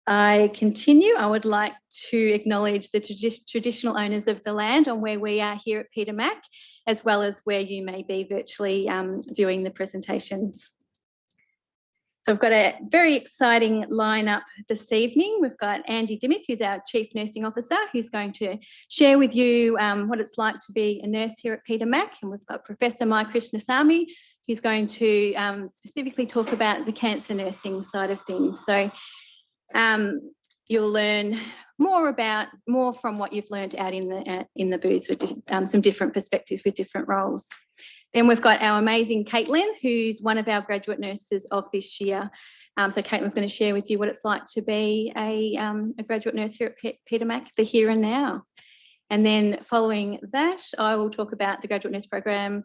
I continue, I would like to acknowledge the traditional owners of the land on where we are here at Peter Mac, as well as where you may be virtually viewing the presentations. So I've got a very exciting lineup this evening. We've got Andy Dimmick, who's our Chief Nursing Officer, who's going to share with you what it's like to be a nurse here at Peter Mac. And we've got Professor Mai Krishnasamy, who's going to specifically talk about the cancer nursing side of things. So you'll learn more from what you've learned out in the booths with some different perspectives with different roles. Then we've got our amazing Caitlin, who's one of our graduate nurses of this year. So Caitlin's going to share with you what it's like to be a graduate nurse here at Peter Mac, the here and now. And then following that, I will talk about the graduate nurse program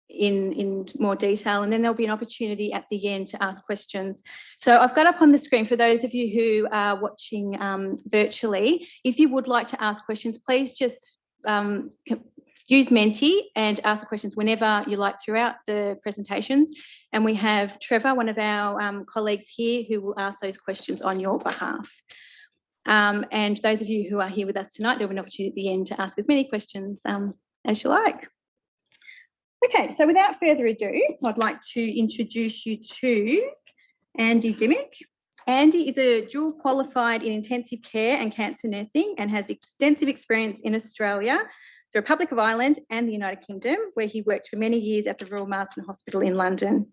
in more detail, and then there'll be an opportunity at the end to ask questions. So I've got up on the screen, for those of you who are watching virtually, if you would like to ask questions, please just use Menti and ask the questions whenever you like throughout the presentations. And we have Trevor, one of our colleagues here, who will ask those questions on your behalf. And those of you who are here with us tonight, there'll be an opportunity at the end to ask as many questions as you like. Okay, so without further ado, I'd like to introduce you to Andy Dimmick. Andy is a dual qualified in intensive care and cancer nursing and has extensive experience in Australia, the Republic of Ireland and the United Kingdom, where he worked for many years at the Royal Marsden Hospital in London.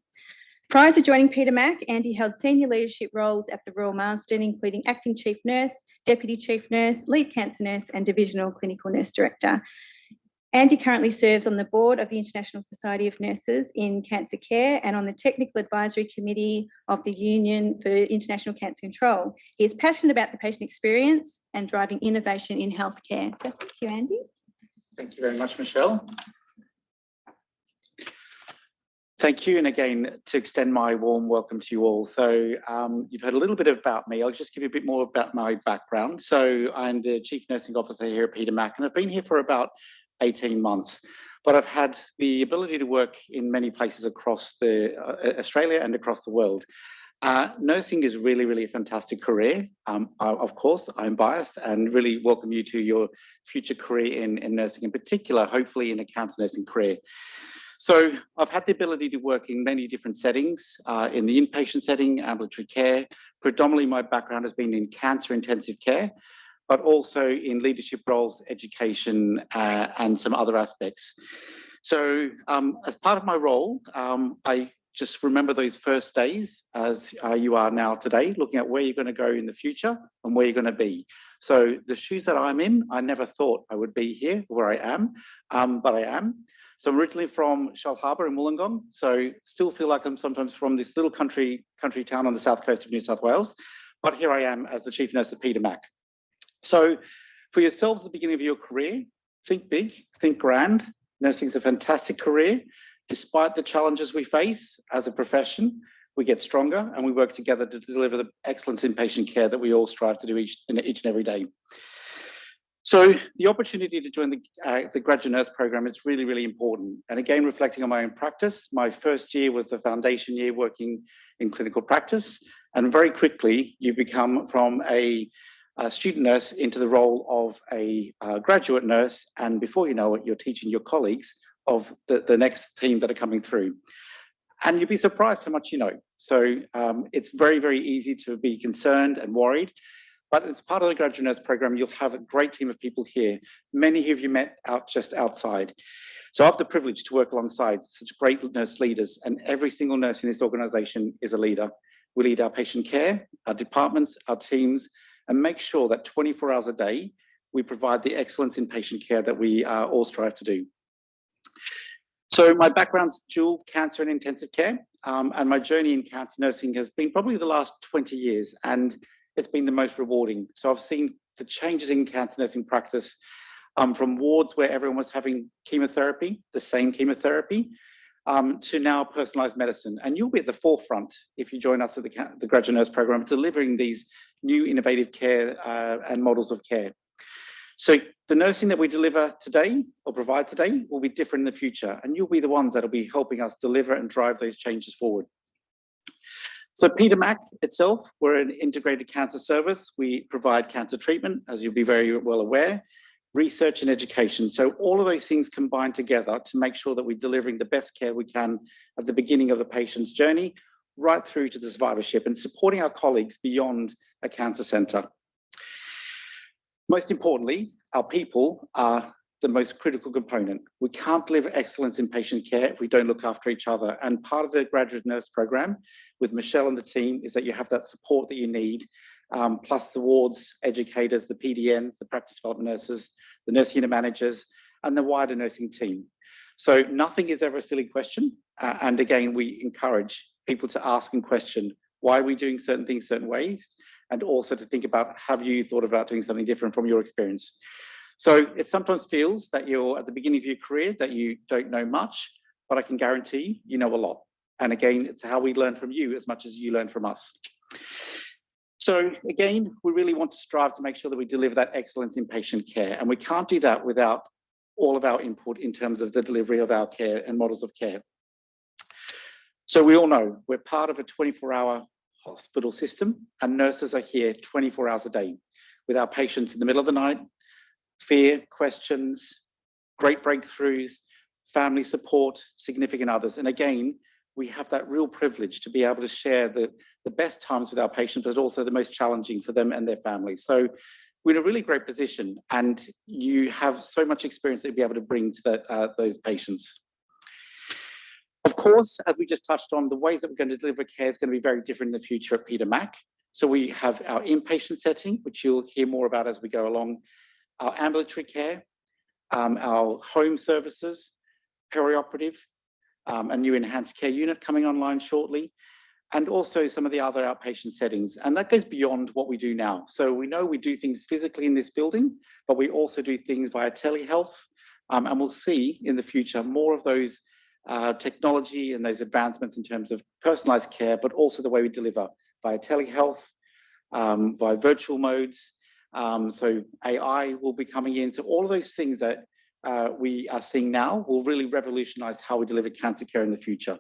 Prior to joining Peter Mac, Andy held senior leadership roles at the Royal Marsden, including acting chief nurse, deputy chief nurse, lead cancer nurse and divisional clinical nurse director. Andy currently serves on the board of the International Society of Nurses in Cancer Care and on the Technical Advisory Committee of the Union for International Cancer Control. He is passionate about the patient experience and driving innovation in healthcare. So thank you, Andy. Thank you very much, Michelle. Thank you, and again, to extend my warm welcome to you all. So you've heard a little bit about me. I'll just give you a bit more about my background. So I'm the Chief Nursing Officer here at Peter Mac, and I've been here for about 18 months, but I've had the ability to work in many places across Australia and across the world. Nursing is really, really a fantastic career. Of course, I'm biased and really welcome you to your future career in nursing, in particular, hopefully in a cancer nursing career. So I've had the ability to work in many different settings, in the inpatient setting, ambulatory care. Predominantly my background has been in cancer intensive care, but also in leadership roles, education, and some other aspects. So as part of my role, I just remember those first days as you are now today, looking at where you're going to go in the future and where you're going to be. So the shoes that I'm in, I never thought I would be here where I am, but I am. So I'm originally from Shellharbour in Wollongong, so still feel like I'm sometimes from this little country town on the south coast of New South Wales, but here I am as the Chief Nurse at Peter Mac. So for yourselves at the beginning of your career, think big, think grand. Nursing is a fantastic career. Despite the challenges we face as a profession, we get stronger and we work together to deliver the excellence in patient care that we all strive to do each and every day. So the opportunity to join the graduate nurse program is really, really important. And again, reflecting on my own practice, my first year was the foundation year working in clinical practice. And very quickly, you become from a student nurse into the role of a graduate nurse. And before you know it, you're teaching your colleagues of the next team that are coming through. And you'd be surprised how much you know. So it's very, very easy to be concerned and worried. But as part of the graduate nurse program, you'll have a great team of people here. Many of you met just outside. So I have the privilege to work alongside such great nurse leaders, and every single nurse in this organisation is a leader. We lead our patient care, our departments, our teams, and make sure that 24 hours a day, we provide the excellence in patient care that we all strive to do. So my background's dual cancer and intensive care, and my journey in cancer nursing has been probably the last 20 years, and it's been the most rewarding. So I've seen the changes in cancer nursing practice from wards where everyone was having chemotherapy, the same chemotherapy, to now personalised medicine. And you'll be at the forefront if you join us at the graduate nurse program, delivering these new innovative care and models of care. So the nursing that we deliver today or provide today will be different in the future, and you'll be the ones that will be helping us deliver and drive those changes forward. So Peter Mac itself, we're an integrated cancer service. We provide cancer treatment, as you'll be very well aware, research and education. So all of those things combine together to make sure that we're delivering the best care we can at the beginning of the patient's journey, right through to the survivorship, and supporting our colleagues beyond a cancer centre. Most importantly, our people are the most critical component. We can't deliver excellence in patient care if we don't look after each other. And part of the graduate nurse program with Michelle and the team is that you have that support that you need, plus the wards, educators, the PDNs, the practice development nurses, the nurse unit managers, and the wider nursing team. So nothing is ever a silly question. And again, we encourage people to ask and question, why are we doing certain things certain ways? And also to think about, have you thought about doing something different from your experience? So it sometimes feels that you're at the beginning of your career, that you don't know much, but I can guarantee you know a lot. And again, it's how we learn from you as much as you learn from us. So again, we really want to strive to make sure that we deliver that excellence in patient care. And we can't do that without all of our input in terms of the delivery of our care and models of care. So we all know we're part of a 24-hour hospital system, and nurses are here 24 hours a day with our patients in the middle of the night, fear, questions, great breakthroughs, family support, significant others. And again, we have that real privilege to be able to share the best times with our patients, but also the most challenging for them and their families. So we're in a really great position, and you have so much experience that you'll be able to bring to those patients. Of course, as we just touched on, the ways that we're going to deliver care is going to be very different in the future at Peter Mac. So we have our inpatient setting, which you'll hear more about as we go along, our ambulatory care, our home services, perioperative, a new enhanced care unit coming online shortly, and also some of the other outpatient settings. And that goes beyond what we do now. So we know we do things physically in this building, but we also do things via telehealth. And we'll see in the future more of those technology and those advancements in terms of personalized care, but also the way we deliver via telehealth, via virtual modes. So AI will be coming in. So all of those things that we are seeing now will really revolutionize how we deliver cancer care in the future.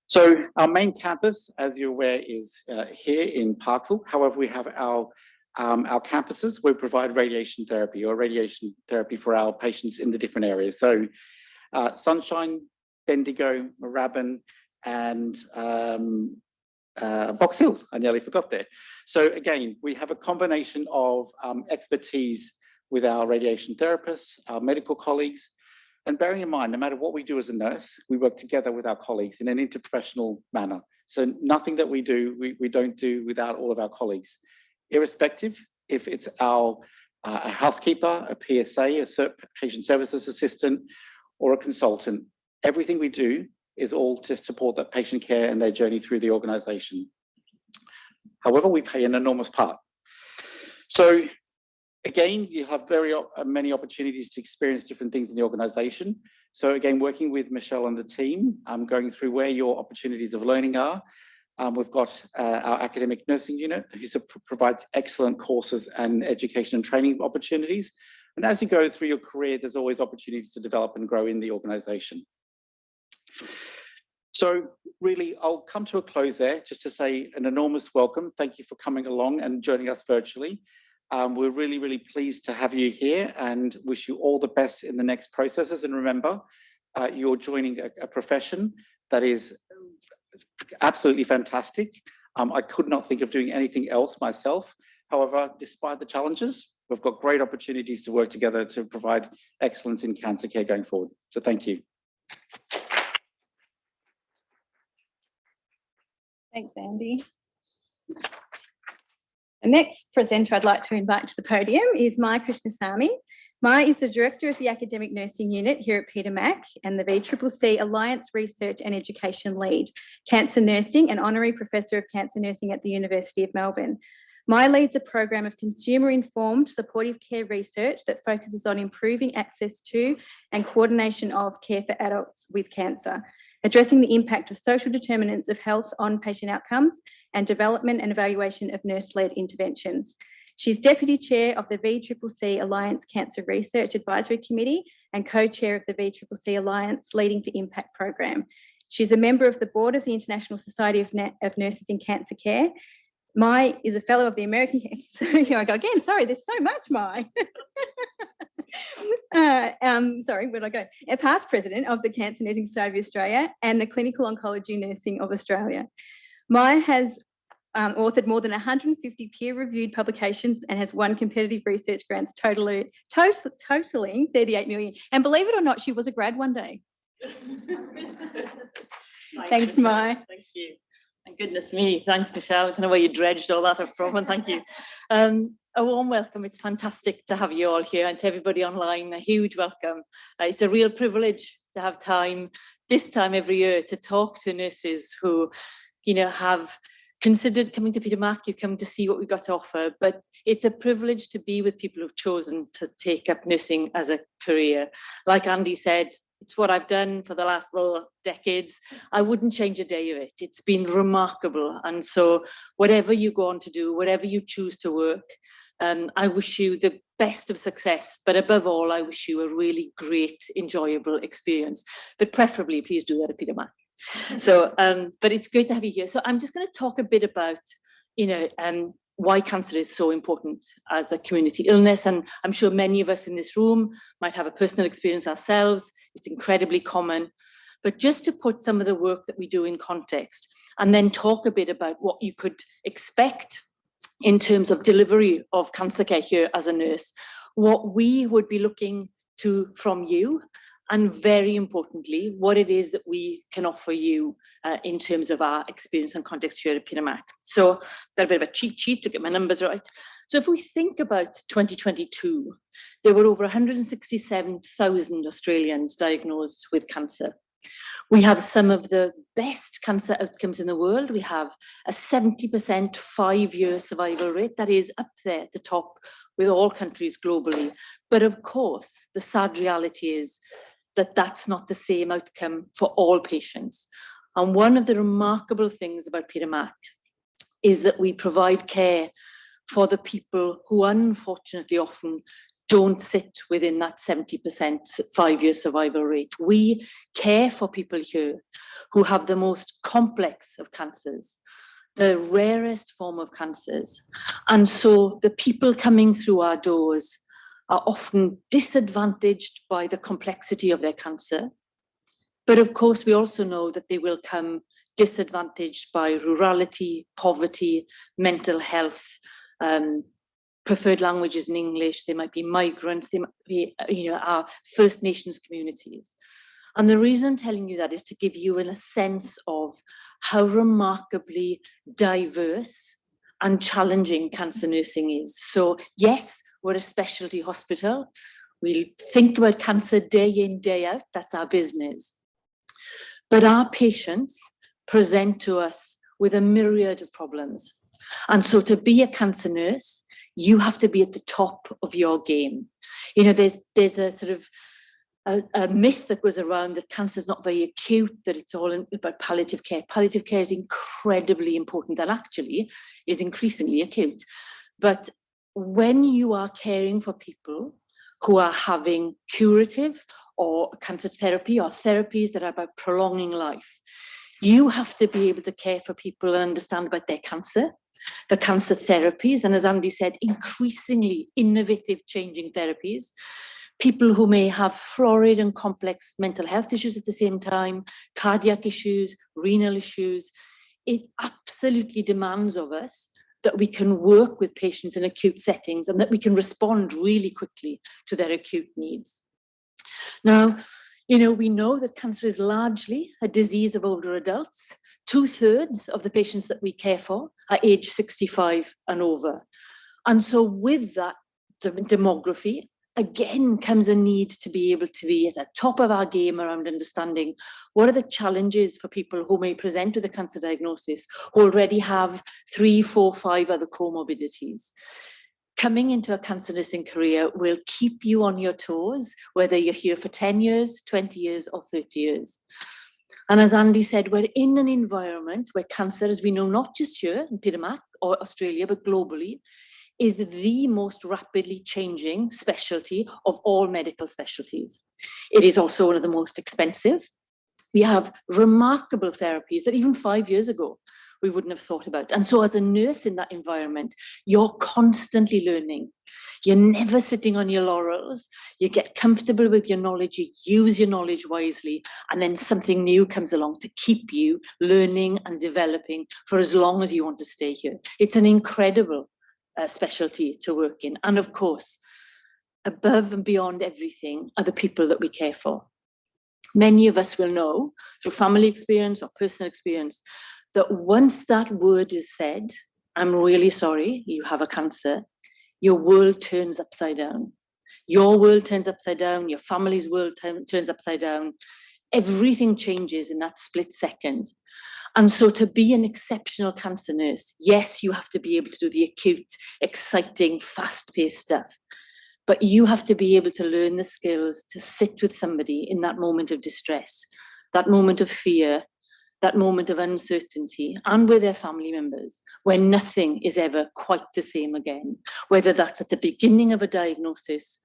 So our main campus, as you're aware, is here in Parkville. However, we have our campuses where we provide radiation therapy for our patients in the different areas. So Sunshine, Bendigo, Moorabbin, and Box Hill, I nearly forgot there. So again, we have a combination of expertise with our radiation therapists, our medical colleagues, and bearing in mind, no matter what we do as a nurse, we work together with our colleagues in an interprofessional manner. So nothing that we do, we don't do without all of our colleagues, irrespective if it's our a housekeeper, a PSA, a patient services assistant, or a consultant. Everything we do is all to support that patient care and their journey through the organisation. However, we play an enormous part. So again, you have very many opportunities to experience different things in the organisation. So again, working with Michelle and the team, going through where your opportunities of learning are. We've got our academic nursing unit, who provides excellent courses and education and training opportunities. And as you go through your career, there's always opportunities to develop and grow in the organisation. So really, I'll come to a close there just to say an enormous welcome. Thank you for coming along and joining us virtually. We're really, really pleased to have you here and wish you all the best in the next processes. And remember, you're joining a profession that is absolutely fantastic. I could not think of doing anything else myself. However, despite the challenges, we've got great opportunities to work together to provide excellence in cancer care going forward. So thank you. Thanks, Andy. The next presenter I'd like to invite to the podium is Mai Krishnasamy. Mai is the Director of the Academic Nursing Unit here at Peter Mac and the VCCC Alliance Research and Education Lead, Cancer Nursing and Honorary Professor of Cancer Nursing at the University of Melbourne. Mai leads a program of consumer-informed supportive care research that focuses on improving access to and coordination of care for adults with cancer, addressing the impact of social determinants of health on patient outcomes and development and evaluation of nurse-led interventions. She's Deputy Chair of the VCCC Alliance Cancer Research Advisory Committee and Co-Chair of the VCCC Alliance Leading for Impact program. She's a member of the board of the International Society of Nurses in Cancer Care. Mai is a fellow of the American, so here I go again, sorry, there's so much, Mai. Sorry, where'd I go? A past president of the Cancer Nursing Society of Australia and the Clinical Oncology Nursing of Australia. Mai has authored more than 150 peer-reviewed publications and has won competitive research grants totaling 38 million. And believe it or not, she was a grad one day. Thanks, Mai. Thank you. And goodness me, thanks, Michelle. I don't know where you dredged all that up from, and thank you. A warm welcome. It's fantastic to have you all here, and to everybody online, a huge welcome. It's a real privilege to have time, this time every year, to talk to nurses who, you know, have considered coming to Peter Mac. You come to see what we've got to offer, but it's a privilege to be with people who've chosen to take up nursing as a career. Like Andy said, it's what I've done for the last decades. I wouldn't change a day of it. It's been remarkable. And so whatever you go on to do, whatever you choose to work, I wish you the best of success. But above all, I wish you a really great, enjoyable experience. But preferably, please do that at Peter Mac. So, but it's great to have you here. So I'm just going to talk a bit about, you know, why cancer is so important as a community illness. And I'm sure many of us in this room might have a personal experience ourselves. It's incredibly common. But just to put some of the work that we do in context, and then talk a bit about what you could expect in terms of delivery of cancer care here as a nurse, what we would be looking to from you, and very importantly, what it is that we can offer you in terms of our experience and context here at Peter Mac. So got a bit of a cheat sheet to get my numbers right. So if we think about 2022, there were over 167,000 Australians diagnosed with cancer. We have some of the best cancer outcomes in the world. We have a 70% 5-year survival rate. That is up there at the top with all countries globally. But of course, the sad reality is that that's not the same outcome for all patients. And one of the remarkable things about Peter Mac is that we provide care for the people who unfortunately often don't sit within that 70% 5-year survival rate. We care for people here who have the most complex of cancers, the rarest form of cancers. And so the people coming through our doors are often disadvantaged by the complexity of their cancer. But of course, we also know that they will come disadvantaged by rurality, poverty, mental health, preferred languages in English. They might be migrants, they might be, you know, our First Nations communities. And the reason I'm telling you that is to give you a sense of how remarkably diverse and challenging cancer nursing is. So yes, we're a specialty hospital. We think about cancer day in, day out. That's our business. But our patients present to us with a myriad of problems. And so to be a cancer nurse, you have to be at the top of your game. You know, there's a sort of a myth that goes around that cancer is not very acute, that it's all about palliative care. Palliative care is incredibly important and actually is increasingly acute. But when you are caring for people who are having curative or cancer therapy or therapies that are about prolonging life, you have to be able to care for people and understand about their cancer, the cancer therapies, and as Andy said, increasingly innovative changing therapies, people who may have florid and complex mental health issues at the same time, cardiac issues, renal issues. It absolutely demands of us that we can work with patients in acute settings and that we can respond really quickly to their acute needs. Now, you know, we know that cancer is largely a disease of older adults. 2/3 of the patients that we care for are age 65 and over. And so with that demography, again, comes a need to be able to be at the top of our game around understanding what are the challenges for people who may present with a cancer diagnosis, who already have 3, 4, 5 other comorbidities. Coming into a cancer nursing career will keep you on your toes, whether you're here for 10 years, 20 years, or 30 years. And as Andy said, we're in an environment where cancer, as we know, not just here in Peter Mac or Australia, but globally, is the most rapidly changing specialty of all medical specialties. It is also one of the most expensive. We have remarkable therapies that even 5 years ago, we wouldn't have thought about. And so as a nurse in that environment, you're constantly learning. You're never sitting on your laurels. You get comfortable with your knowledge, you use your knowledge wisely, and then something new comes along to keep you learning and developing for as long as you want to stay here. It's an incredible specialty to work in. And of course, above and beyond everything are the people that we care for. Many of us will know through family experience or personal experience that once that word is said, I'm really sorry, you have a cancer, your world turns upside down. Your world turns upside down, your family's world turns upside down. Everything changes in that split second. And so to be an exceptional cancer nurse, yes, you have to be able to do the acute, exciting, fast-paced stuff. But you have to be able to learn the skills to sit with somebody in that moment of distress, that moment of fear, that moment of uncertainty, and with their family members, when nothing is ever quite the same again, whether that's at the beginning of a diagnosis,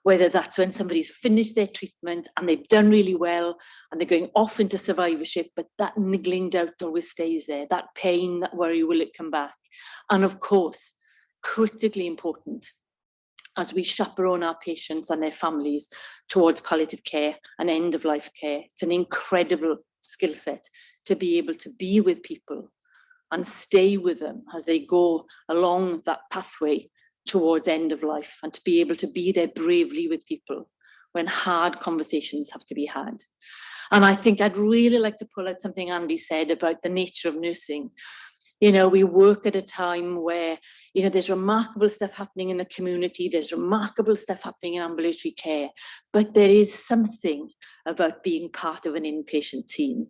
whether that's when somebody's finished their treatment and they've done really well and they're going off into survivorship, but that niggling doubt always stays there, that pain, that worry, will it come back? And of course, critically important, as we chaperone our patients and their families towards palliative care and end-of-life care, it's an incredible skill set to be able to be with people and stay with them as they go along that pathway towards end of life, and to be able to be there bravely with people when hard conversations have to be had. And I think I'd really like to pull out something Andy said about the nature of nursing. You know, we work at a time where, you know, there's remarkable stuff happening in the community, there's remarkable stuff happening in ambulatory care, but there is something about being part of an inpatient team.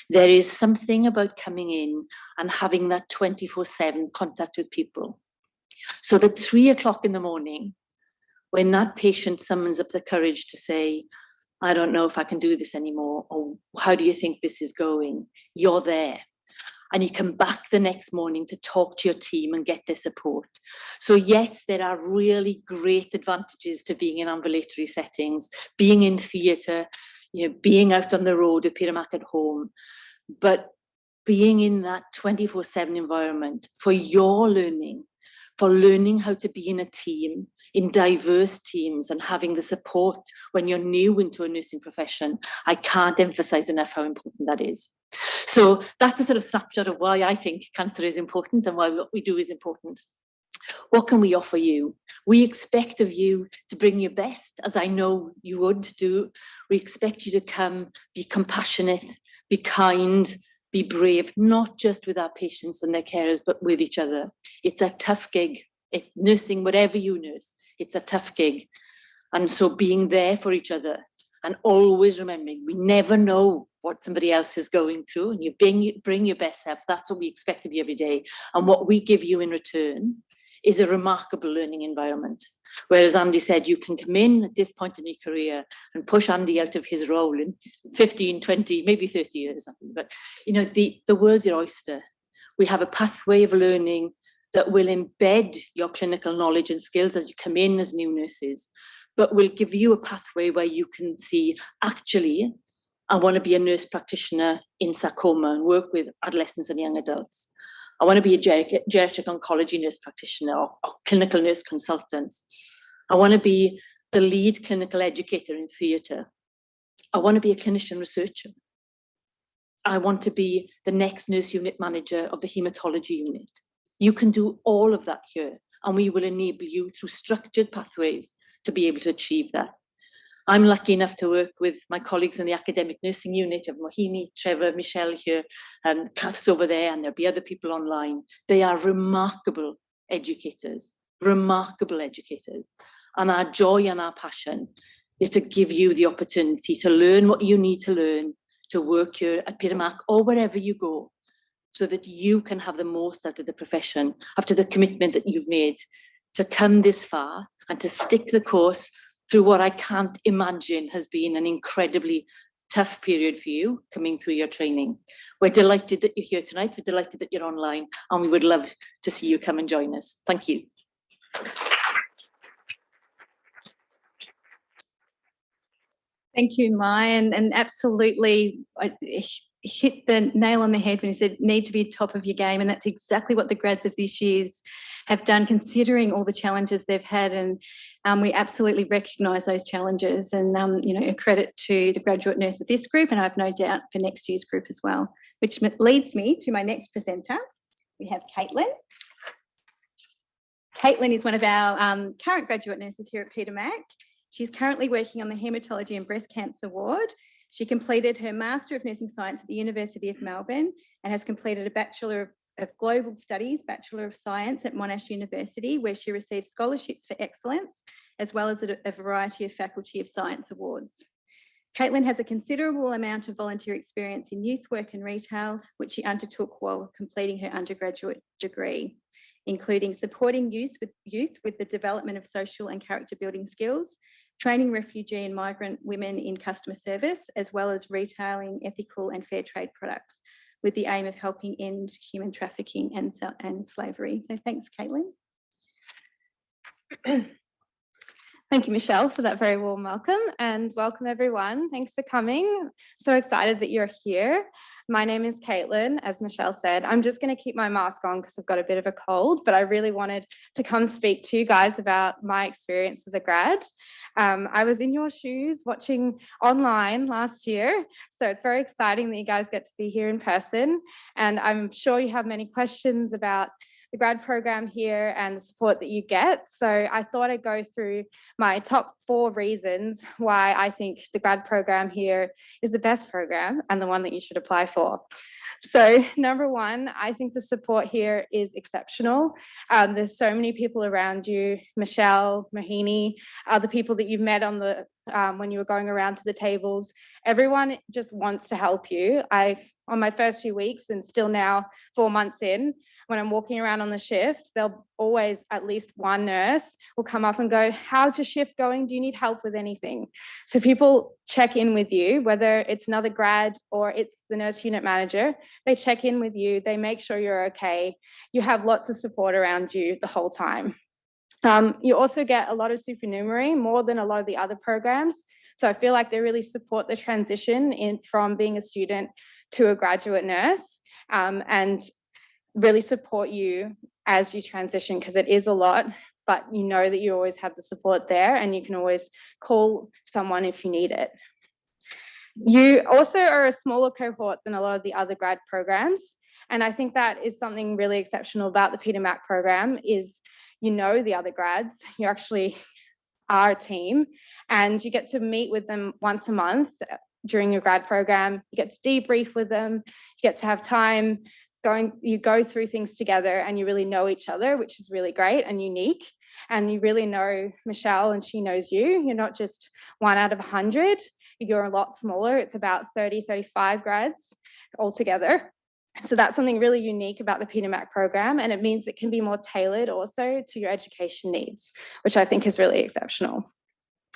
There is something about coming in and having that 24/7 contact with people. So that 3 o'clock in the morning, when that patient summons up the courage to say, I don't know if I can do this anymore, or how do you think this is going? You're there. And you come back the next morning to talk to your team and get their support. So yes, there are really great advantages to being in ambulatory settings, being in theatre, you know, being out on the road with Peter Mac at home, but being in that 24/7 environment for your learning, for learning how to be in a team, in diverse teams, and having the support when you're new into a nursing profession, I can't emphasize enough how important that is. So that's a sort of snapshot of why I think cancer is important and why what we do is important. What can we offer you? We expect of you to bring your best, as I know you would do. We expect you to come, be compassionate, be kind, be brave, not just with our patients and their carers, but with each other. It's a tough gig. Nursing, whatever you nurse, it's a tough gig. And so being there for each other and always remembering, we never know what somebody else is going through, and you bring your best self. That's what we expect of you every day. And what we give you in return is a remarkable learning environment. Whereas Andy said, you can come in at this point in your career and push Andy out of his role in 15, 20, maybe 30 years. But you know, the world's your oyster. We have a pathway of learning that will embed your clinical knowledge and skills as you come in as new nurses, but will give you a pathway where you can see, actually, I want to be a nurse practitioner in sarcoma and work with adolescents and young adults. I want to be a geriatric oncology nurse practitioner or clinical nurse consultant. I want to be the lead clinical educator in theatre. I want to be a clinician researcher. I want to be the next nurse unit manager of the haematology unit. You can do all of that here, and we will enable you through structured pathways to be able to achieve that. I'm lucky enough to work with my colleagues in the academic nursing unit of Mohini, Trevor, Michelle here, and Kath's over there, and there'll be other people online. They are remarkable educators. And our joy and our passion is to give you the opportunity to learn what you need to learn, to work here at Peter Mac or wherever you go, so that you can have the most out of the profession, after the commitment that you've made to come this far and to stick the course through what I can't imagine has been an incredibly tough period for you coming through your training. We're delighted that you're here tonight. We're delighted that you're online, and we would love to see you come and join us. Thank you. Thank you, Mai, and absolutely hit the nail on the head when you said need to be top of your game, and that's exactly what the grads of this year's have done, considering all the challenges they've had, and we absolutely recognise those challenges, and a credit to the graduate nurse of this group, and I have no doubt for next year's group as well. Which leads me to my next presenter. We have Caitlin. Caitlin is one of our current graduate nurses here at Peter Mac. She's currently working on the Haematology and Breast Cancer Ward. She completed her Master of Nursing Science at the University of Melbourne and has completed a Bachelor of Global Studies, Bachelor of Science at Monash University, where she received scholarships for excellence, as well as a variety of Faculty of Science awards. Caitlin has a considerable amount of volunteer experience in youth work and retail, which she undertook while completing her undergraduate degree, including supporting youth with the development of social and character building skills, training refugee and migrant women in customer service, as well as retailing ethical and fair trade products, with the aim of helping end human trafficking and slavery. So thanks, Caitlin. Thank you, Michelle, for that very warm welcome, and welcome everyone. Thanks for coming. So excited that you're here. My name is Caitlin, as Michelle said. I'm just going to keep my mask on because I've got a bit of a cold, but I really wanted to come speak to you guys about my experience as a grad. I was in your shoes watching online last year, so it's very exciting that you guys get to be here in person, and I'm sure you have many questions about the grad program here and the support that you get. So I thought I'd go through my top 4 reasons why I think the grad program here is the best program and the one that you should apply for. So number 1, I think the support here is exceptional. There's so many people around you, Michelle, Mahini, other people that you've met on the when you were going around to the tables. Everyone just wants to help you. On my first few weeks and still now 4 months in, when I'm walking around on the shift, there'll always at least one nurse will come up and go, how's your shift going? Do you need help with anything? So people check in with you, whether it's another grad or it's the nurse unit manager, they check in with you, they make sure you're okay. You have lots of support around you the whole time. You also get a lot of supernumerary, more than a lot of the other programs. So I feel like they really support the transition from being a student to a graduate nurse, and really support you as you transition, because it is a lot, but you know that you always have the support there and you can always call someone if you need it. You also are a smaller cohort than a lot of the other grad programs, and I think that is something really exceptional about the Peter Mac program is you know the other grads, you actually are a team, and you get to meet with them once a month during your grad program. You get to debrief with them, you get to have time you go through things together, and you really know each other, which is really great and unique. And you really know Michelle and she knows you. You're not just 1 out of 100. You're a lot smaller. It's about 30, 35 grads altogether. So that's something really unique about the Peter Mac program, and it means it can be more tailored also to your education needs, which I think is really exceptional.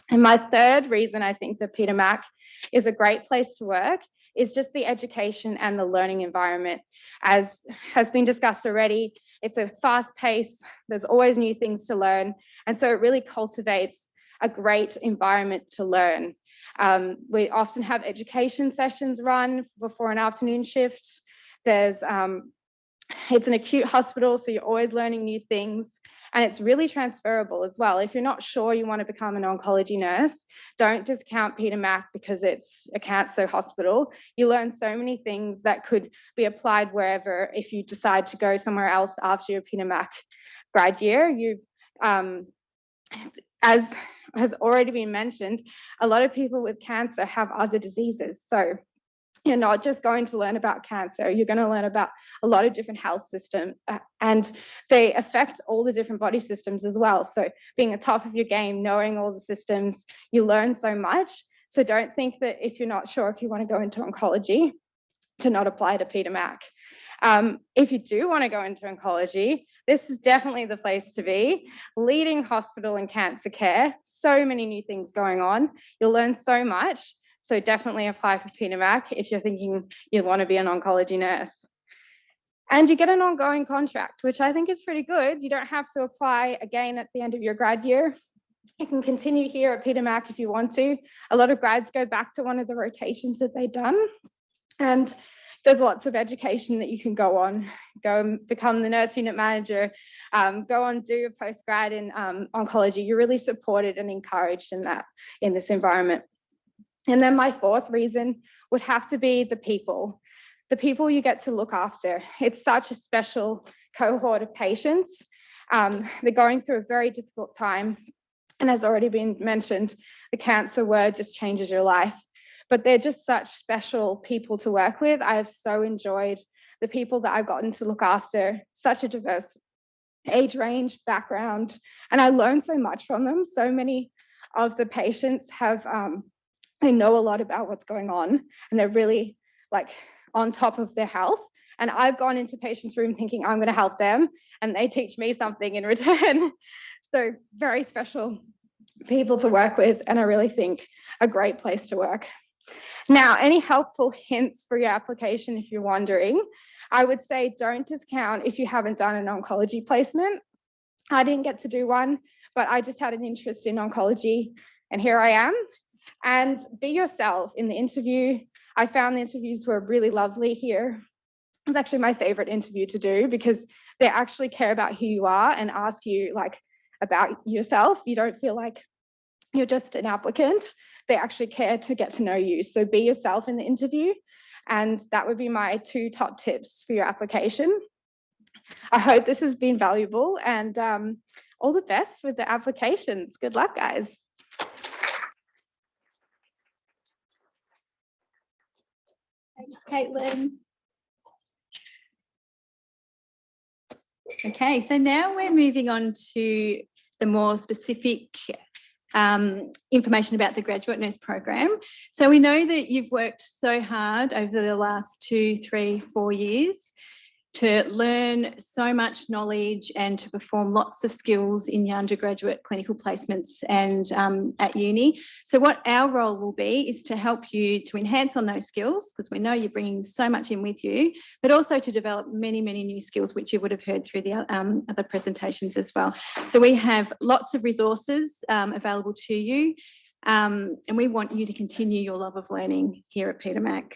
And my third reason I think that Peter Mac is a great place to work is just the education and the learning environment. As has been discussed already, it's a fast pace, there's always new things to learn, and so it really cultivates a great environment to learn. We often have education sessions run before an afternoon shift. It's an acute hospital, so you're always learning new things. And it's really transferable as well. If you're not sure you want to become an oncology nurse, don't discount Peter Mac because it's a cancer hospital. You learn so many things that could be applied wherever if you decide to go somewhere else after your Peter Mac grad year. As has already been mentioned, a lot of people with cancer have other diseases. So you're not just going to learn about cancer, you're going to learn about a lot of different health systems, and they affect all the different body systems as well. So being on top of your game, knowing all the systems, you learn so much. So don't think that if you're not sure if you want to go into oncology, to not apply to Peter Mac. If you do want to go into oncology, this is definitely the place to be. Leading hospital in cancer care, so many new things going on. You'll learn so much. So definitely apply for Peter Mac if you're thinking you want to be an oncology nurse. And you get an ongoing contract, which I think is pretty good. You don't have to apply again at the end of your grad year. You can continue here at Peter Mac if you want to. A lot of grads go back to one of the rotations that they've done. And there's lots of education that you can go on, go and become the nurse unit manager, go on, do a postgrad in oncology. You're really supported and encouraged in this environment. And then my fourth reason would have to be the people you get to look after. It's such a special cohort of patients. They're going through a very difficult time. And as already been mentioned, the cancer word just changes your life. But they're just such special people to work with. I have so enjoyed the people that I've gotten to look after, such a diverse age range, background, and I learned so much from them. So many of the patients have, they know a lot about what's going on, and they're really like on top of their health. And I've gone into patients' room thinking I'm going to help them, and they teach me something in return. So very special people to work with, and I really think a great place to work. Now, any helpful hints for your application if you're wondering? I would say don't discount if you haven't done an oncology placement. I didn't get to do one, but I just had an interest in oncology, and here I am. And be yourself in the interview. I found the interviews were really lovely here. It was actually my favorite interview to do because they actually care about who you are and ask you like about yourself. You don't feel like you're just an applicant. They actually care to get to know you. So be yourself in the interview. And that would be my 2 top tips for your application. I hope this has been valuable, and all the best with the applications. Good luck, guys. Thanks, Caitlin. Okay, so now we're moving on to the more specific information about the graduate nurse program. So we know that you've worked so hard over the last 2, 3, 4 years to learn so much knowledge and to perform lots of skills in your undergraduate clinical placements and at uni. So what our role will be is to help you to enhance on those skills, because we know you're bringing so much in with you, but also to develop many, many new skills, which you would have heard through the other presentations as well. So we have lots of resources available to you, and we want you to continue your love of learning here at Peter Mac.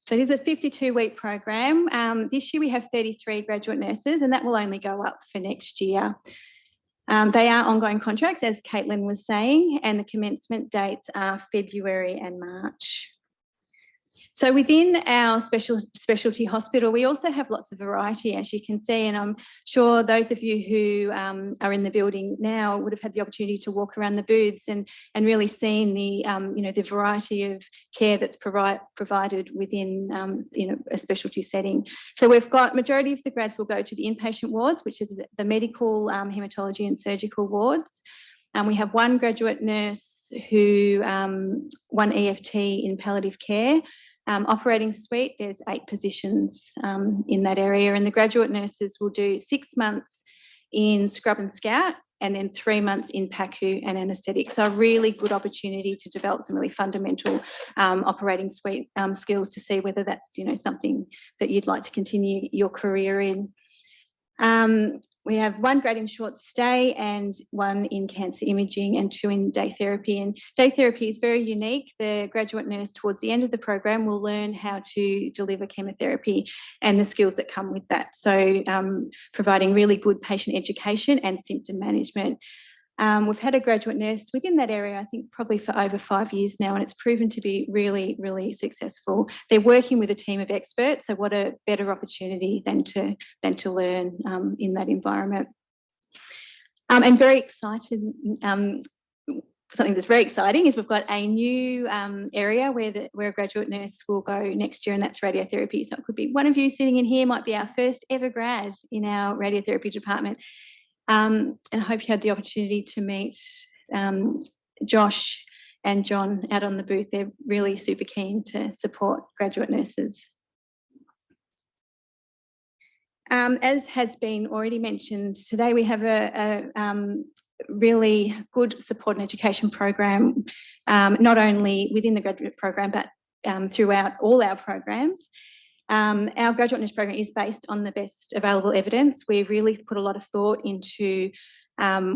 So it is a 52-week program. This year we have 33 graduate nurses, and that will only go up for next year. They are ongoing contracts, as Caitlin was saying, and the commencement dates are February and March. So within our specialty hospital, we also have lots of variety, as you can see, and I'm sure those of you who are in the building now would have had the opportunity to walk around the booths and really seen the the variety of care that's provided within a specialty setting. So we've got majority of the grads will go to the inpatient wards, which is the medical, haematology and surgical wards. We have one graduate nurse who, one EFT in palliative care. Operating suite, there's 8 positions in that area, and the graduate nurses will do 6 months in scrub and scout and then 3 months in PACU and anaesthetic. So a really good opportunity to develop some really fundamental operating suite skills to see whether that's something that you'd like to continue your career in. We have 1 grad in short stay and 1 in cancer imaging and 2 in day therapy. And day therapy is very unique. The graduate nurse towards the end of the program will learn how to deliver chemotherapy and the skills that come with that. So providing really good patient education and symptom management. We've had a graduate nurse within that area, I think probably for over 5 years now, and it's proven to be really, really successful. They're working with a team of experts, so what a better opportunity than to learn in that environment. And very excited, something that's very exciting is we've got a new area where a graduate nurse will go next year, and that's radiotherapy. So it could be one of you sitting in here might be our first ever grad in our radiotherapy department. And I hope you had the opportunity to meet Josh and John out on the booth. They're really super keen to support graduate nurses. As has been already mentioned, today we have a really good support and education program, not only within the graduate program, but throughout all our programs. Our graduate nurse program is based on the best available evidence. We've really put a lot of thought into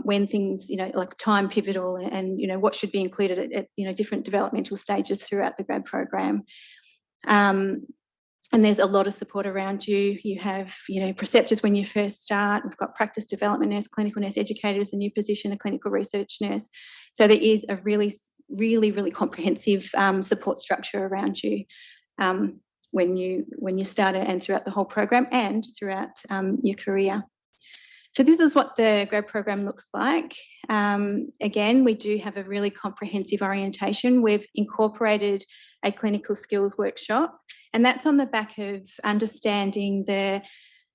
when things, like time pivotal and what should be included at different developmental stages throughout the grad program. And there's a lot of support around you. You have, preceptors when you first start. We've got practice development nurse, clinical nurse educators, a new position, a clinical research nurse. So there is a really, really, really comprehensive support structure around you when you start it and throughout the whole program and throughout your career. So this is what the grad program looks like. Again, we do have a really comprehensive orientation. We've incorporated a clinical skills workshop, and that's on the back of understanding the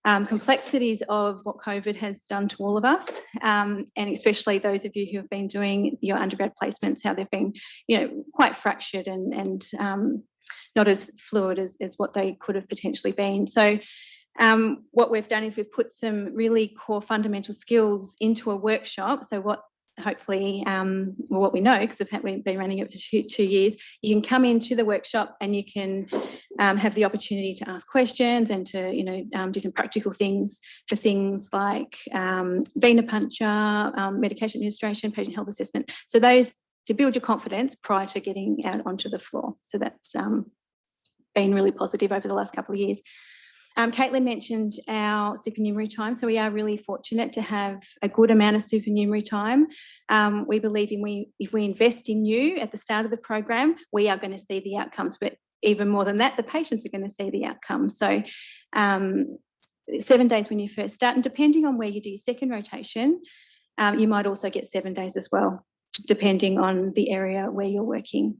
complexities of what COVID has done to all of us, and especially those of you who have been doing your undergrad placements, how they've been, quite fractured and not as fluid as what they could have potentially been. So what we've done is we've put some really core fundamental skills into a workshop. So what hopefully, what we know, because we've been running it for 2 years, you can come into the workshop and you can have the opportunity to ask questions and to, do some practical things for things like venipuncture, medication administration, patient health assessment. So those to build your confidence prior to getting out onto the floor. So that's been really positive over the last couple of years. Caitlin mentioned our supernumerary time, so we are really fortunate to have a good amount of supernumerary time. We believe if we invest in you at the start of the program, we are going to see the outcomes, but even more than that, the patients are going to see the outcomes. So 7 days when you first start, and depending on where you do your second rotation, you might also get 7 days as well, depending on the area where you're working.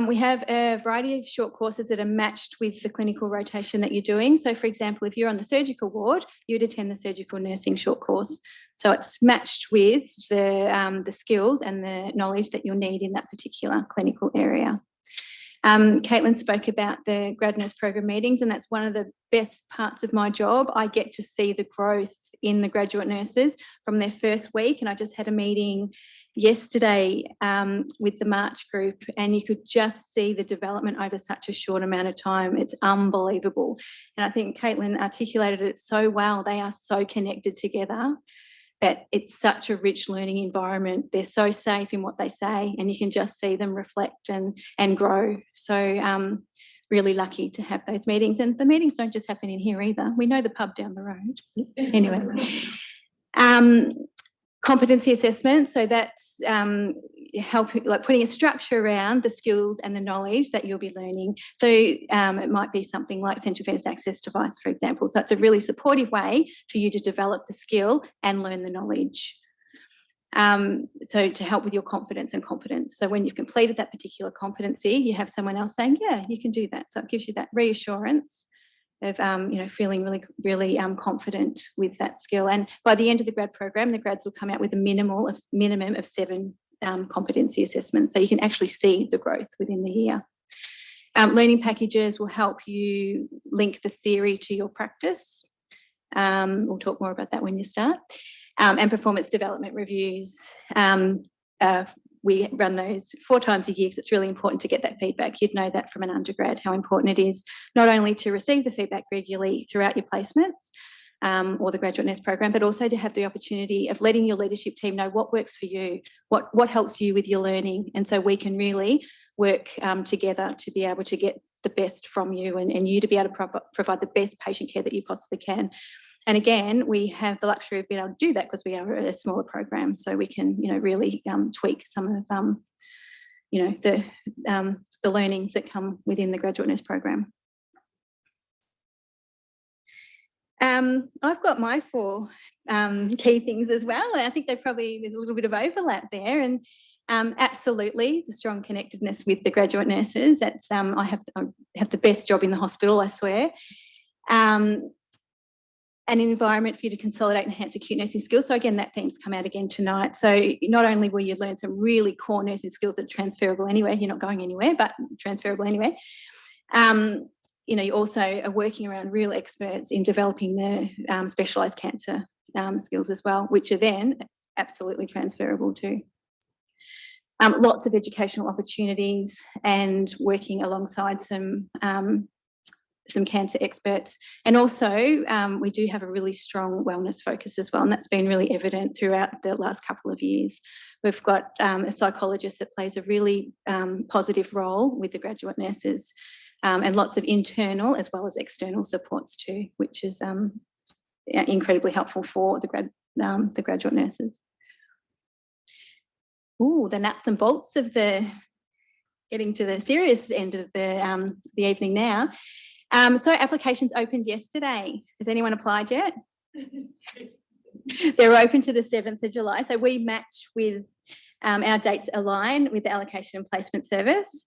We have a variety of short courses that are matched with the clinical rotation that you're doing. So, for example, if you're on the surgical ward, you'd attend the surgical nursing short course. So it's matched with the skills and the knowledge that you'll need in that particular clinical area. Caitlin spoke about the grad nurse program meetings, and that's one of the best parts of my job. I get to see the growth in the graduate nurses from their first week, and I just had a meeting yesterday with the March group, and you could just see the development over such a short amount of time. It's unbelievable. And I think Caitlin articulated it so well. They are so connected together that it's such a rich learning environment. They're so safe in what they say, and you can just see them reflect and grow. So really lucky to have those meetings. And the meetings don't just happen in here either. We know the pub down the road. Anyway. Competency assessment, so that's putting a structure around the skills and the knowledge that you'll be learning. So it might be something like central venous access device, for example. So it's a really supportive way for you to develop the skill and learn the knowledge. So to help with your confidence and competence. So when you've completed that particular competency, you have someone else saying, yeah, you can do that. So it gives you that reassurance of feeling really confident with that skill. And by the end of the grad program, the grads will come out with a minimum of 7 competency assessments, so you can actually see the growth within the year. Learning packages will help you link the theory to your practice. We'll talk more about that when you start. And performance development reviews. We run those 4 times a year because it's really important to get that feedback. You'd know that from an undergrad, how important it is not only to receive the feedback regularly throughout your placements or the graduate nurse program, but also to have the opportunity of letting your leadership team know what works for you, what helps you with your learning. And so we can really work together to be able to get the best from you and you to be able to provide the best patient care that you possibly can. And again, we have the luxury of being able to do that because we are a smaller program, so we can, really tweak some of, the learnings that come within the graduate nurse program. I've got my 4 key things as well. I think there's a little bit of overlap there, and absolutely the strong connectedness with the graduate nurses. That's I have the best job in the hospital, I swear. And an environment for you to consolidate and enhance acute nursing skills. So again, that theme's come out again tonight. So not only will you learn some really core nursing skills that are transferable anywhere, you're not going anywhere, but transferable anyway. You also are working around real experts in developing the specialised cancer skills as well, which are then absolutely transferable too. Lots of educational opportunities and working alongside some some cancer experts. And also we do have a really strong wellness focus as well, and that's been really evident throughout the last couple of years. We've got a psychologist that plays a really positive role with the graduate nurses, and lots of internal as well as external supports too, which is incredibly helpful for the graduate nurses. Ooh, the nuts and bolts of getting to the serious end of the evening now. So applications opened yesterday. Has anyone applied yet? They're open to the 7th of July. So we match with our dates align with the Allocation and Placement Service.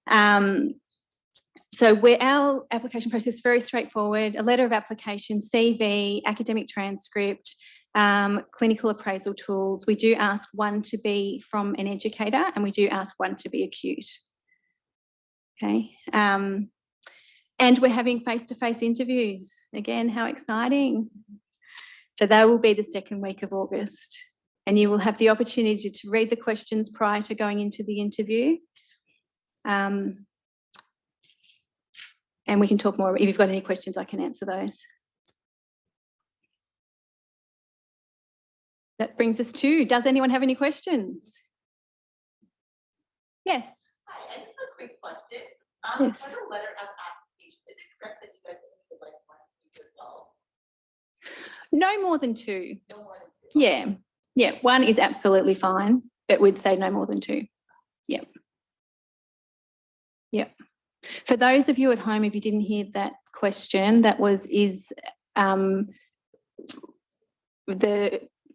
So our application process is very straightforward: a letter of application, CV, academic transcript, clinical appraisal tools. We do ask one to be from an educator, and we do ask one to be acute. Okay. And we're having face-to-face interviews. Again, how exciting. So that will be the 2nd week of August. And you will have the opportunity to read the questions prior to going into the interview. And we can talk more. If you've got any questions, I can answer those. That brings us to, does anyone have any questions? Yes. Hi, I just have a quick question. Yes. For the letter of application, is it correct that you guys need like 1 week as well? No more than 2. No more than 2. Yeah. Yeah. 1 is absolutely fine, but we'd say no more than 2. Yep. Yep. For those of you at home, if you didn't hear that question, that was the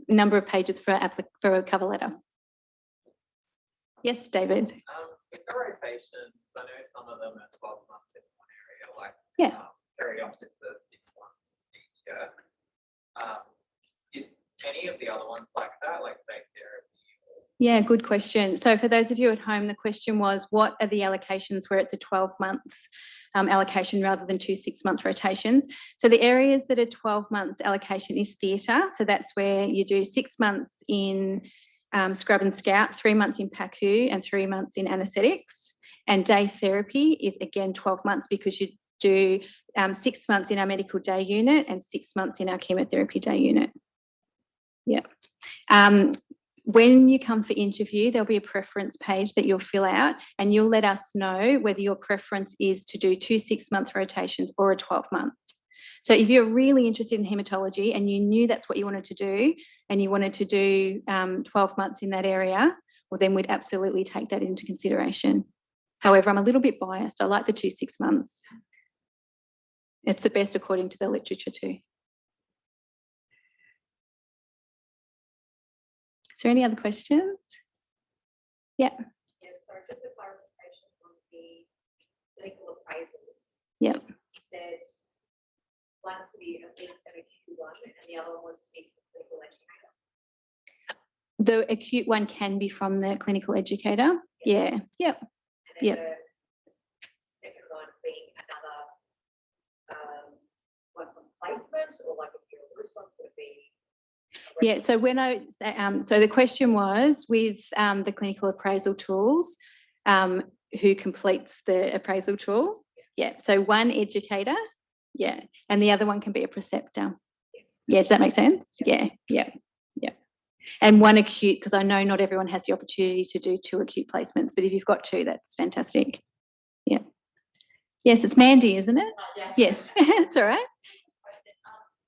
number of pages for a cover letter. Yes, David. With the rotations, I know some of them are 12 months in one area, like perioperative 6 months each year. Is any of the other ones like that, like day therapy? Yeah, good question. So for those of you at home, the question was, what are the allocations where it's a 12-month allocation rather than 2 6-month rotations? So the areas that are 12 months allocation is theatre. So that's where you do 6 months in scrub and scout, 3 months in PACU and 3 months in anaesthetics. And day therapy is again 12 months because you do 6 months in our medical day unit and 6 months in our chemotherapy day unit. Yeah. When you come for interview, there'll be a preference page that you'll fill out, and you'll let us know whether your preference is to do 2 6-month rotations or a 12-month. So if you're really interested in haematology and you knew that's what you wanted to do, and you wanted to do 12 months in that area, well, then we'd absolutely take that into consideration. However, I'm a little bit biased. I like the 2 6 months. It's the best according to the literature too. Is there any other questions? Yeah. Yes, sorry, just a clarification on the clinical appraisals. Yep. You said one to be at least an acute one, and the other one was to be from the clinical educator. The acute one can be from the clinical educator. Yeah. Yep. And then Yep. the second one being another one from placement, or like if you're a Ruslan, could it be? Yeah, so when so the question was with the clinical appraisal tools, who completes the appraisal tool? Yeah, so one educator, yeah, and the other one can be a preceptor. Yeah, does that make sense? Yeah. And one acute, because I know not everyone has the opportunity to do 2 acute placements, but if you've got 2, that's fantastic. Yeah. Yes, it's Mandy, isn't it? Yes, it's all right.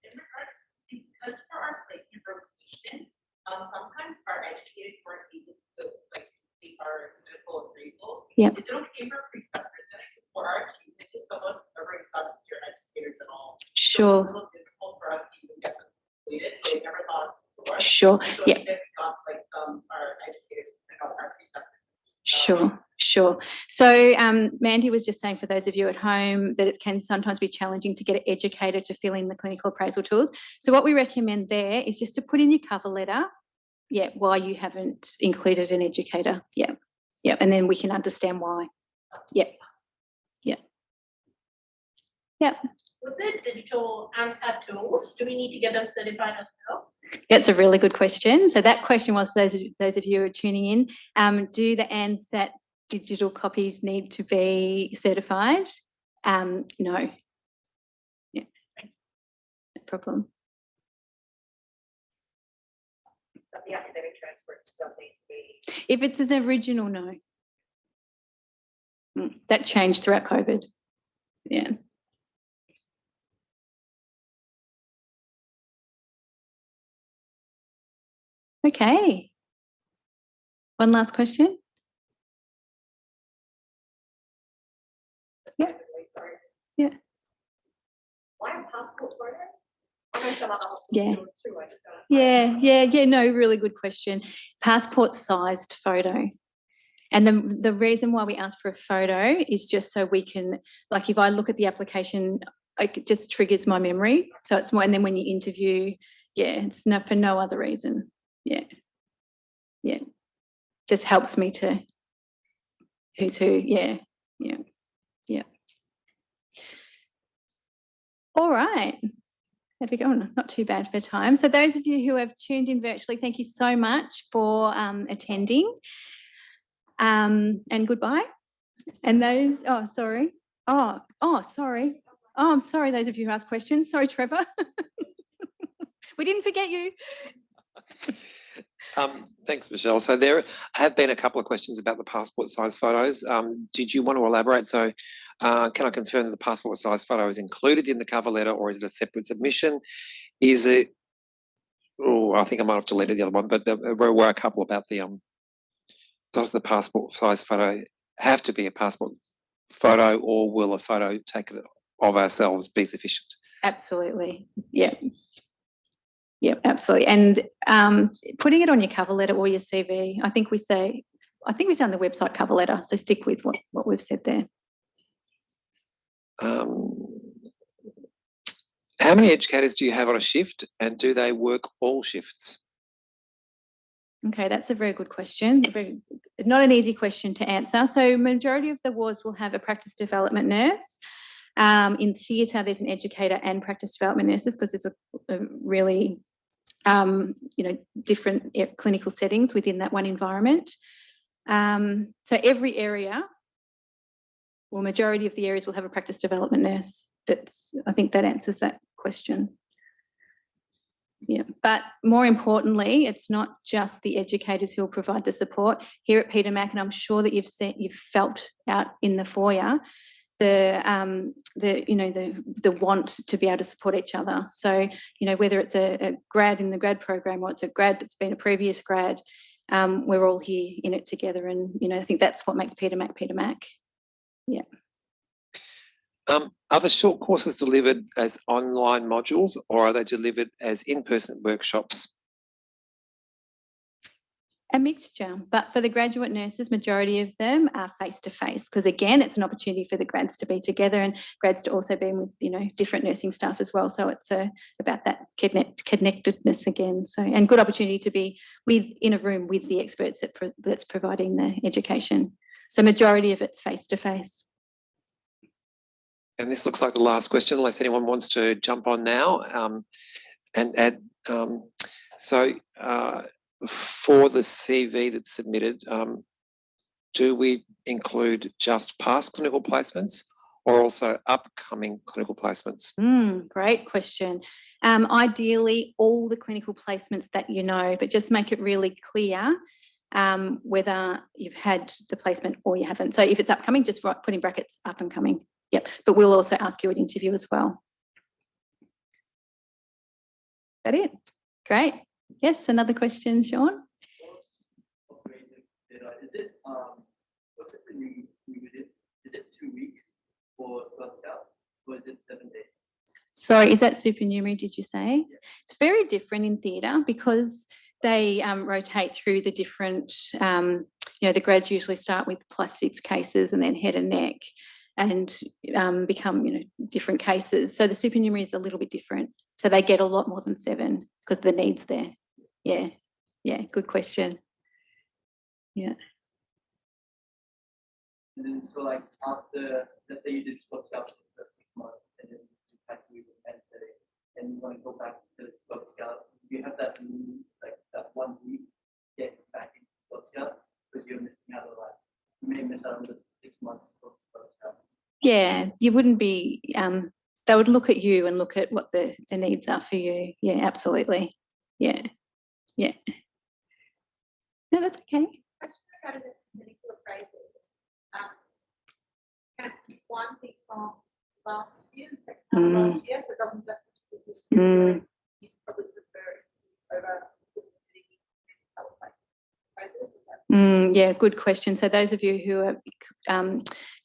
In regards, because for our placement rotation, sometimes our educators weren't able to complete our medical appraisal. Yep. Is it okay for preceptors? And for our acute, this is almost covering us, your educators and all. Sure. So it's a little difficult for us to even get them completed. So they never saw us before. Sure. So Yeah. if we got our educators and our preceptors. Sure. So Mandy was just saying, for those of you at home, that it can sometimes be challenging to get an educator to fill in the clinical appraisal tools. So what we recommend there is just to put in your cover letter, why you haven't included an educator. Yeah, and then we can understand why. Yeah. With the digital AMSAT tools, do we need to get them certified as well? That's a really good question. So that question was for those of you who are tuning in. Do the ANZSAT digital copies need to be certified? No, problem. But the academic transcript does need to be. If it's an original, no. That changed throughout COVID. Yeah. Okay. One last question. Yeah. Sorry. Yeah. Why a passport photo? I know some other hospitals Yeah. do it too. I just don't. Yeah. No, really good question. Passport sized photo. And the reason why we ask for a photo is just so we can, like, if I look at the application, it just triggers my memory. So it's more, and then when you interview, it's for no other reason. Yeah. Just helps me to who's who. Yeah. All right. There we go. Not too bad for time. So those of you who have tuned in virtually, thank you so much for attending. And goodbye. And those, sorry. Sorry. I'm sorry, those of you who asked questions. Sorry, Trevor. We didn't forget you. Thanks, Michelle. So there have been a couple of questions about the passport size photos. Did you want to elaborate? So can I confirm that the passport size photo is included in the cover letter, or is it a separate submission? Is it, I think I might have deleted the other one, but there were a couple about the, does the passport size photo have to be a passport photo, or will a photo taken of ourselves be sufficient? Absolutely. Yeah. Yep, absolutely. And putting it on your cover letter or your CV, I think we say on the website cover letter, so stick with what we've said there. How many educators do you have on a shift, and do they work all shifts? Okay, that's a very good question. Not an easy question to answer. So majority of the wards will have a practice development nurse. In theatre, there's an educator and practice development nurses, because there's a really, different clinical settings within that one environment. So every area, or majority of the areas, will have a practice development nurse. I think that answers that question. Yeah, but more importantly, it's not just the educators who will provide the support. Here at Peter Mac, and I'm sure that you've felt out in the foyer, the want to be able to support each other. So, whether it's a grad in the grad program or it's a grad that's been a previous grad, we're all here in it together. And, I think that's what makes Peter Mac. Yeah. Are the short courses delivered as online modules, or are they delivered as in-person workshops? A mixture, but for the graduate nurses, majority of them are face-to-face, because again, it's an opportunity for the grads to be together and grads to also be with, different nursing staff as well. So it's about that connectedness again. So, and good opportunity to be in a room with the experts that's providing the education. So majority of it's face-to-face. And this looks like the last question, unless anyone wants to jump on now and add. For the CV that's submitted, do we include just past clinical placements or also upcoming clinical placements? Great question. Ideally, all the clinical placements that but just make it really clear whether you've had the placement or you haven't. So if it's upcoming, just put in brackets up and coming. Yep, but we'll also ask you at interview as well. Is that it? Great. Yes, another question, Sean? What's it when you did? Is it 2 weeks for Scout, or is it 7 days? Sorry, is that supernumerary, did you say? Yeah. It's very different in theatre because they rotate through the different, the grads usually start with +6 cases and then head and neck and become, different cases. So the supernumerary is a little bit different. So they get a lot more than 7 because the need's there. Yeah, good question. Yeah. And then, so like after, let's say you did Scout for 6 months and then you had to leave and you want to go back to Scout, you have that that 1 week get back into Scout because you're missing out on you may miss out on the 6 months of Scout. Yeah, you wouldn't be they would look at you and look at what the needs are for you. Yeah, absolutely. Yeah. Yeah. No, that's okay. Question regarding this medical appraisals. Can one be from last year, second half of last year, so it doesn't just this year, you probably prefer over the appraisals. Yeah, good question. So those of you who are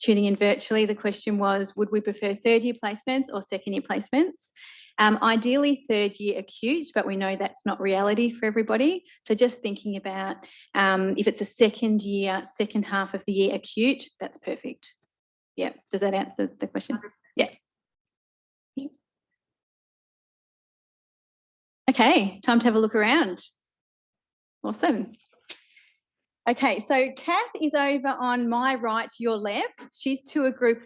tuning in virtually, the question was, would we prefer third-year placements or second-year placements? Ideally third-year acute, but we know that's not reality for everybody. So just thinking about if it's a second year, second half of the year acute, that's perfect. Yeah, does that answer the question? Yeah. Okay, time to have a look around. Awesome. Okay, so Kath is over on my right, your left. She's to a group